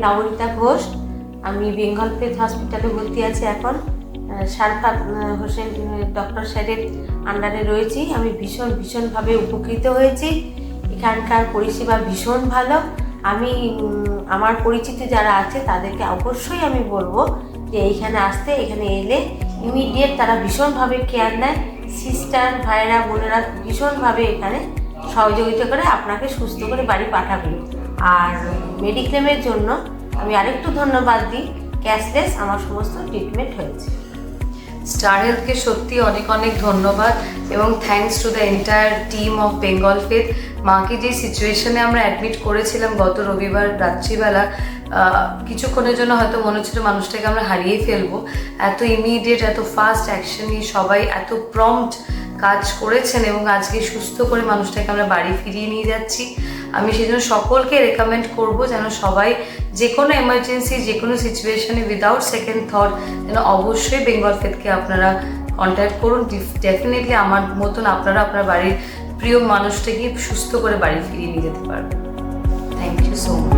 নবনীতা ঘোষ। আমি বেঙ্গল ফেথ হসপিটালে ভর্তি আছি এখন। শারফাত হোসেন ডক্টর স্যারের আন্ডারে রয়েছি। আমি ভীষণভাবে উপকৃত হয়েছি। এখানকার পরিষেবা ভীষণ ভালো। আমি আমার পরিচিত যারা আছে তাদেরকে অবশ্যই আমি বলবো যে এইখানে আসতে, এখানে এলে ইমিডিয়েট তারা ভীষণভাবে কেয়ার নেয়। সিস্টার ভাইরা বোনেরা ভীষণভাবে এখানে সহযোগিতা করে আপনাকে সুস্থ করে বাড়ি পাঠাবে। আর মেডিক্লেমের জন্য আমি আরেকটু ধন্যবাদ দিই, ক্যাশলেস আমার সমস্ত ট্রিটমেন্ট হয়েছে। স্টার হেলথকে সত্যি অনেক অনেক ধন্যবাদ এবং thanks to the entire team of Bengal faith. মাকে যে সিচুয়েশনে আমরা অ্যাডমিট করেছিলাম গত রবিবার রাত্রিবেলা, কিছুক্ষণের জন্য হয়তো মনে হচ্ছিল মানুষটাকে আমরা হারিয়ে ফেলবো। এত ইমিডিয়েট, এত ফাস্ট অ্যাকশন নিয়ে সবাই এত প্রম্পট কাজ করেছেন এবং আজকে সুস্থ করে মানুষটাকে আমরা বাড়ি ফিরিয়ে নিয়ে যাচ্ছি। আমি সেই জন্য সকলকে রেকমেন্ড করবো যেন সবাই যে কোনো এমার্জেন্সি, যে কোনো সিচুয়েশনে উইদাউট সেকেন্ড থট যেন অবশ্যই বেঙ্গল ফেথকে আপনারা কন্ট্যাক্ট করুন। ডেফিনেটলি আমার মতন আপনারা আপনার বাড়ির প্রিয় মানুষটাকে সুস্থ করে বাড়ি ফিরিয়ে নিয়ে যেতে পারবেন। Thank you so much.